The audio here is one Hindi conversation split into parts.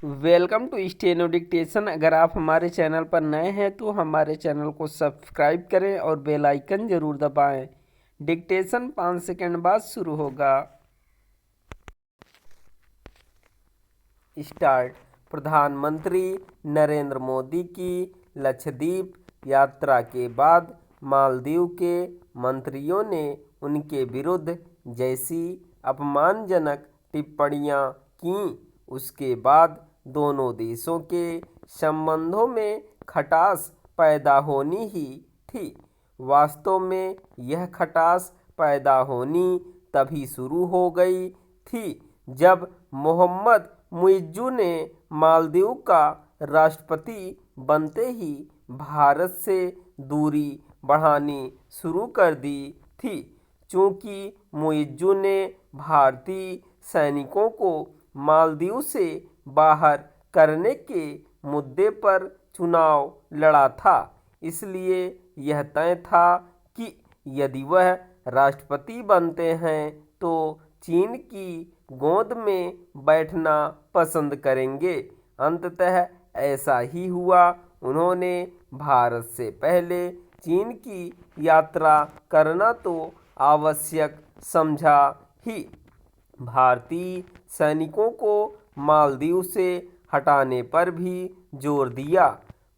Welcome to steno dictation. अगर आप हमारे चैनल पर नए हैं तो हमारे चैनल को सब्सक्राइब करें और बेल आइकन ज़रूर दबाएं। डिक्टेशन 5 सेकंड बाद शुरू होगा। स्टार्ट। प्रधानमंत्री नरेंद्र मोदी की लक्षद्वीप यात्रा के बाद मालदीव के मंत्रियों ने उनके विरुद्ध जैसी अपमानजनक टिप्पणियां कीं, उसके बाद दोनों देशों के संबंधों में खटास पैदा होनी ही थी। वास्तव में यह खटास पैदा होनी तभी शुरू हो गई थी जब मोहम्मद मुइज़्ज़ू ने मालदीव का राष्ट्रपति बनते ही भारत से दूरी बढ़ानी शुरू कर दी थी। चूँकि मुइज़्ज़ू ने भारतीय सैनिकों को मालदीव से बाहर करने के मुद्दे पर चुनाव लड़ा था, इसलिए यह तय था कि यदि वह राष्ट्रपति बनते हैं तो चीन की गोद में बैठना पसंद करेंगे। अंततः ऐसा ही हुआ। उन्होंने भारत से पहले चीन की यात्रा करना तो आवश्यक समझा ही। भारतीय सैनिकों को मालदीव से हटाने पर भी जोर दिया।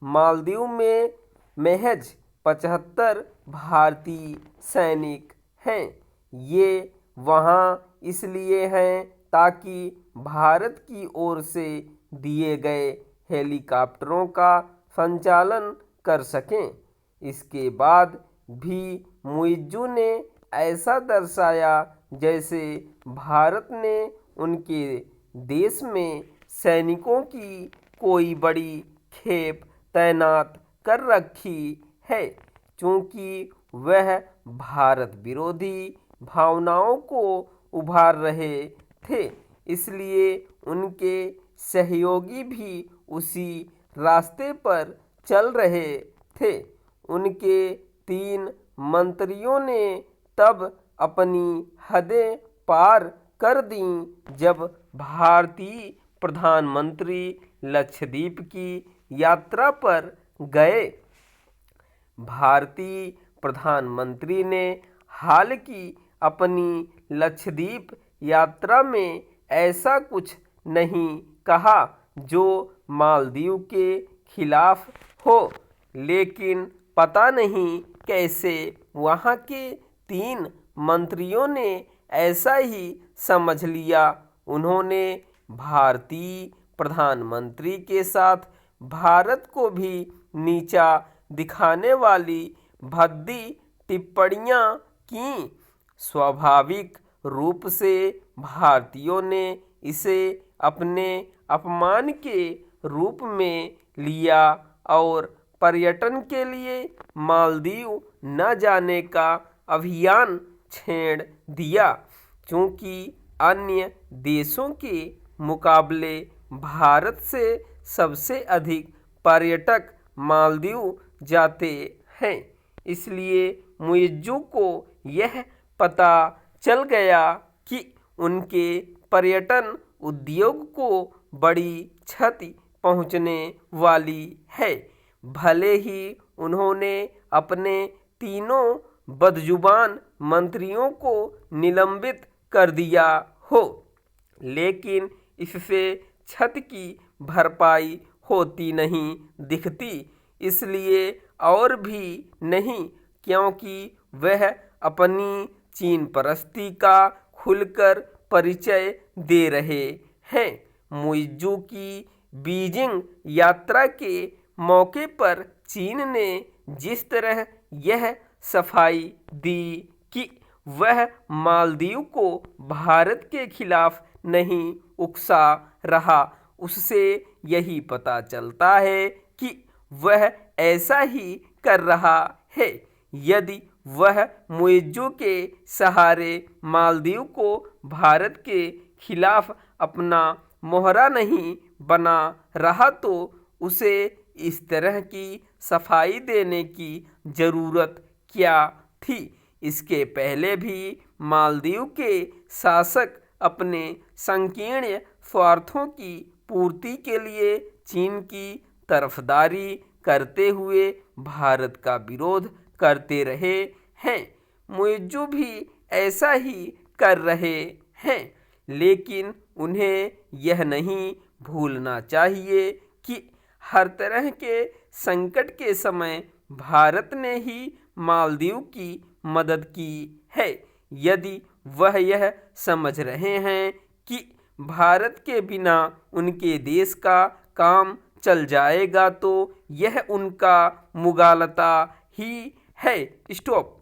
मालदीव में महज 75 भारतीय सैनिक हैं। ये वहाँ इसलिए हैं ताकि भारत की ओर से दिए गए हेलीकॉप्टरों का संचालन कर सकें। इसके बाद भी मुइज़्ज़ू ने ऐसा दर्शाया जैसे भारत ने उनके देश में सैनिकों की कोई बड़ी खेप तैनात कर रखी है। चूँकि वह भारत विरोधी भावनाओं को उभार रहे थे, इसलिए उनके सहयोगी भी उसी रास्ते पर चल रहे थे। उनके 3 मंत्रियों ने तब अपनी हदें पार कर दीं जब भारतीय प्रधानमंत्री लक्षद्वीप की यात्रा पर गए। भारतीय प्रधानमंत्री ने हाल की अपनी लक्षद्वीप यात्रा में ऐसा कुछ नहीं कहा जो मालदीव के खिलाफ हो, लेकिन पता नहीं कैसे वहाँ के 3 मंत्रियों ने ऐसा ही समझ लिया। उन्होंने भारतीय प्रधानमंत्री के साथ भारत को भी नीचा दिखाने वाली भद्दी टिप्पणियां कीं। स्वाभाविक रूप से भारतीयों ने इसे अपने अपमान के रूप में लिया और पर्यटन के लिए मालदीव न जाने का अभियान छेड़ दिया। चूँकि अन्य देशों के मुकाबले भारत से सबसे अधिक पर्यटक मालदीव जाते हैं, इसलिए मुइज़्ज़ू को यह पता चल गया कि उनके पर्यटन उद्योग को बड़ी क्षति पहुंचने वाली है। भले ही उन्होंने अपने तीनों बदजुबान मंत्रियों को निलंबित कर दिया हो, लेकिन इससे क्षति की भरपाई होती नहीं दिखती। इसलिए और भी नहीं क्योंकि वह अपनी चीन परस्ती का खुलकर परिचय दे रहे हैं। मुइज़्ज़ू की बीजिंग यात्रा के मौके पर चीन ने जिस तरह यह सफाई दी कि वह मालदीव को भारत के खिलाफ नहीं उकसा रहा, उससे यही पता चलता है कि वह ऐसा ही कर रहा है। यदि वह मुइज़्ज़ू के सहारे मालदीव को भारत के खिलाफ अपना मोहरा नहीं बना रहा तो उसे इस तरह की सफाई देने की ज़रूरत क्या थी। इसके पहले भी मालदीव के शासक अपने संकीर्ण स्वार्थों की पूर्ति के लिए चीन की तरफदारी करते हुए भारत का विरोध करते रहे हैं। मुइज्जू भी ऐसा ही कर रहे हैं, लेकिन उन्हें यह नहीं भूलना चाहिए कि हर तरह के संकट के समय भारत ने ही मालदीव की मदद की है। यदि वह यह समझ रहे हैं कि भारत के बिना उनके देश का काम चल जाएगा तो यह उनका मुगालता ही है। स्टॉप।